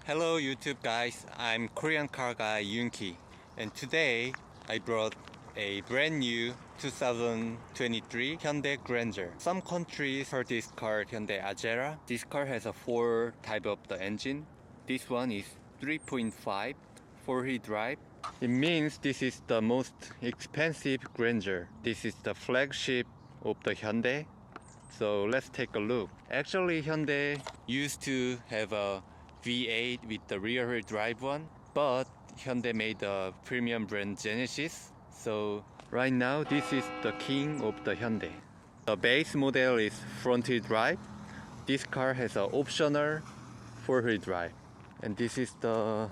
Hello YouTube guys, I'm Korean car guy Yunki, and today I brought a brand new 2023 Hyundai Grandeur. Some countries heard this car Hyundai Azera. This car has a 4 type of the engine. This one is 3.5 4-wheel drive. It means this is the most expensive Grandeur. This is the flagship of the Hyundai. So let's take a look. Actually Hyundai used to have a V8 with the rear wheel drive one, but Hyundai made a premium brand Genesis. So right now this is the king of the Hyundai. The base model is front wheel drive. This car has an optional 4-wheel drive. And this is the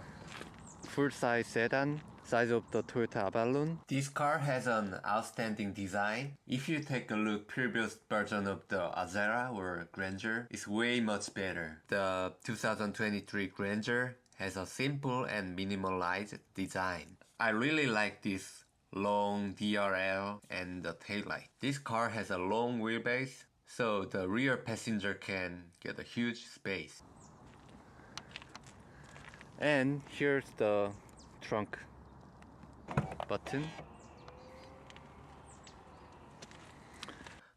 full size sedan, size of the Toyota Avalon. This car has an outstanding design. If you take a look, previous version of the Azera or Grandeur is way much better. The 2023 Grandeur has a simple and minimalized design. I really like this long DRL and the taillight. This car has a long wheelbase, so the rear passenger can get a huge space. And here's the trunk button.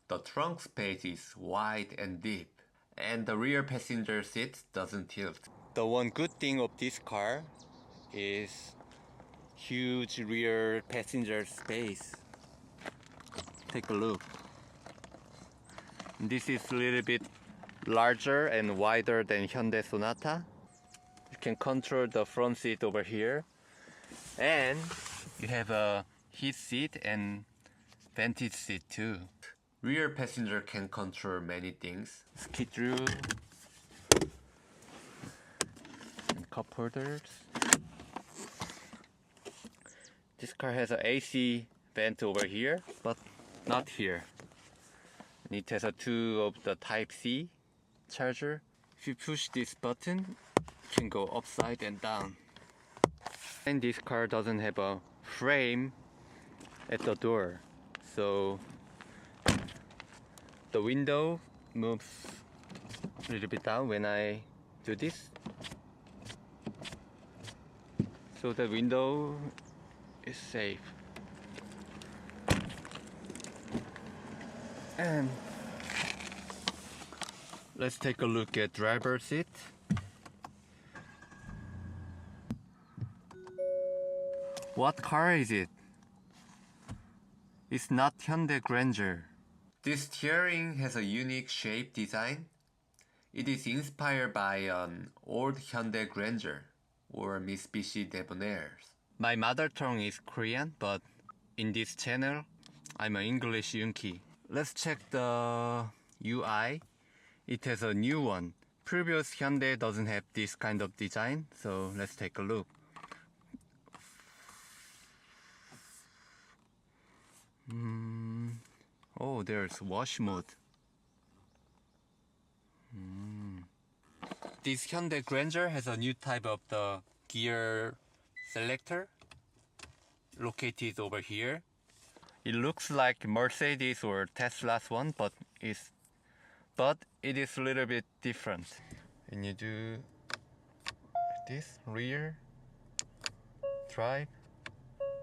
The trunk space is wide and deep, and the rear passenger seat doesn't tilt. The one good thing of this car is huge rear passenger space. Take a look. This is a little bit larger and wider than Hyundai Sonata. You can control the front seat over here, and you have a heat seat and vantage seat too. Rear passenger can control many things. Skid through and cup holders. This car has an AC vent over here, but not here. And it has a 2 of the Type-C charger. If you push this button, it can go upside and down. And this car doesn't have a frame at the door, so the window moves a little bit down when I do this, so the window is safe. And let's take a look at driver's seat. What car is it? It's not Hyundai Grandeur. This steering has a unique shape design. It is inspired by an old Hyundai Grandeur or Mitsubishi Debonaires. My mother tongue is Korean, but in this channel, I'm an English Yunki. Let's check the UI. It has a new one. Previous Hyundai doesn't have this kind of design, so let's take a look. Oh, there's wash mode. This Hyundai Grandeur has a new type of the gear selector located over here. It looks like Mercedes or Tesla's one, but it is a little bit different. And you do this rear, drive,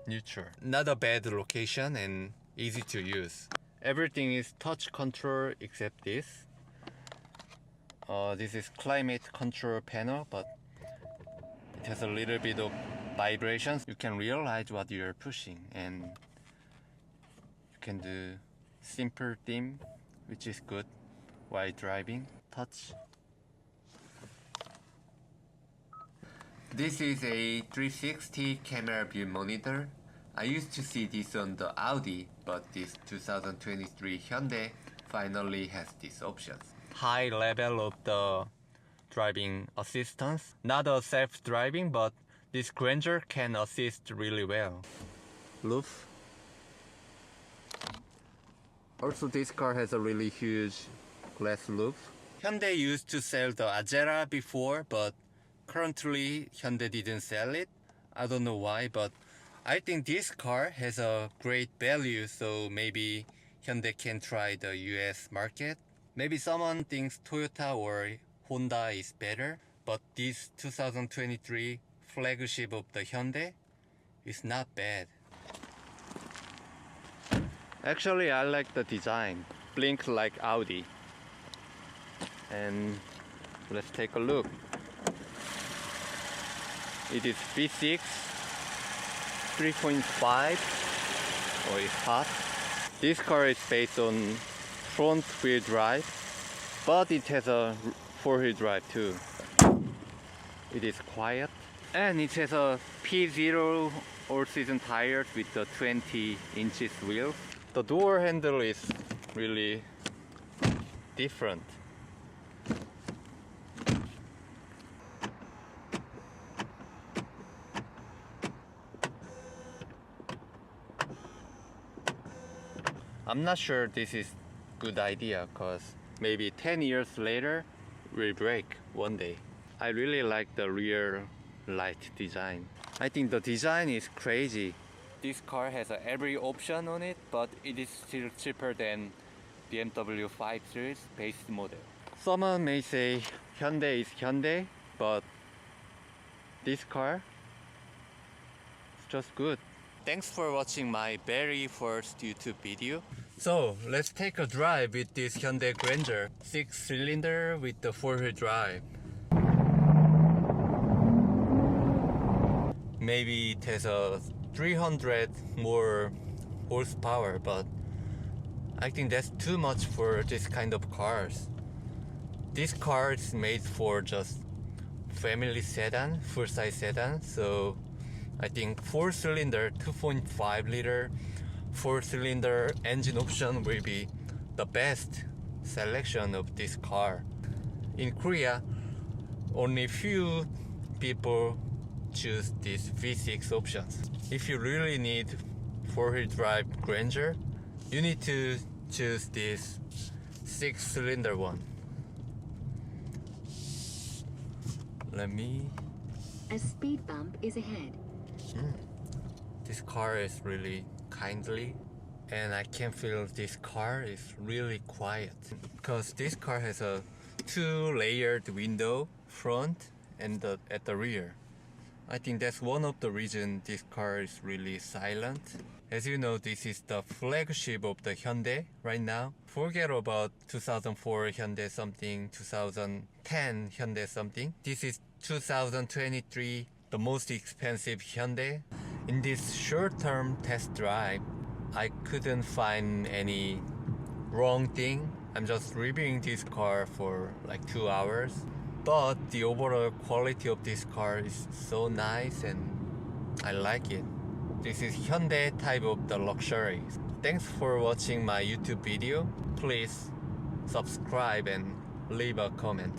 neutral. Not a bad location and easy to use. Everything is touch control except this. This is climate control panel, but it has a little bit of vibrations. You can realize what you're pushing, and you can do simple theme, which is good while driving. Touch. This is a 360 camera view monitor. I used to see this on the Audi, but this 2023 Hyundai finally has these options. High level of the driving assistance. Not a self-driving, but this Grandeur can assist really well. Roof. Also this car has a really huge glass roof. Hyundai used to sell the Azera before, but currently Hyundai didn't sell it. I don't know why, but I think this car has a great value, so maybe Hyundai can try the US market. Maybe someone thinks Toyota or Honda is better, but this 2023 flagship of the Hyundai is not bad. Actually, I like the design. Blink like Audi. And let's take a look. It is V6 3.5. Oh, it's hot. This car is based on front wheel drive, but it has a four-wheel drive too. It is quiet, and it has a P0 all-season tires with the 20 inches wheels. The door handle is really different. I'm not sure this is good idea, cause maybe 10 years later will break one day. I really like the rear light design. I think the design is crazy. This car has every option on it, but it is still cheaper than BMW 5 Series base model. Someone may say Hyundai is Hyundai, but this car is just good. Thanks for watching my very first YouTube video. So let's take a drive with this Hyundai Grandeur 6-cylinder with the 4-wheel drive. Maybe it has a 300 more horsepower, but I think that's too much for this kind of cars. This car is made for just family sedan, full-size sedan, so I think 4-cylinder, 2.5 liter 4-cylinder engine option will be the best selection of this car. In Korea, only few people choose these V6 options. If you really need 4-wheel drive Grandeur, you need to choose this 6-cylinder one. A speed bump is ahead. This car is really kindly, and I can feel this car is really quiet because this car has a 2-layered window front and at the rear. I think that's one of the reasons this car is really silent. As you know, this is the flagship of the Hyundai right now. Forget about 2004 Hyundai something, 2010 Hyundai something. This is 2023, the most expensive Hyundai. In this short-term test drive, I couldn't find any wrong thing. I'm just reviewing this car for like 2 hours. But the overall quality of this car is so nice and I like it. This is Hyundai type of the luxury. Thanks for watching my YouTube video. Please subscribe and leave a comment.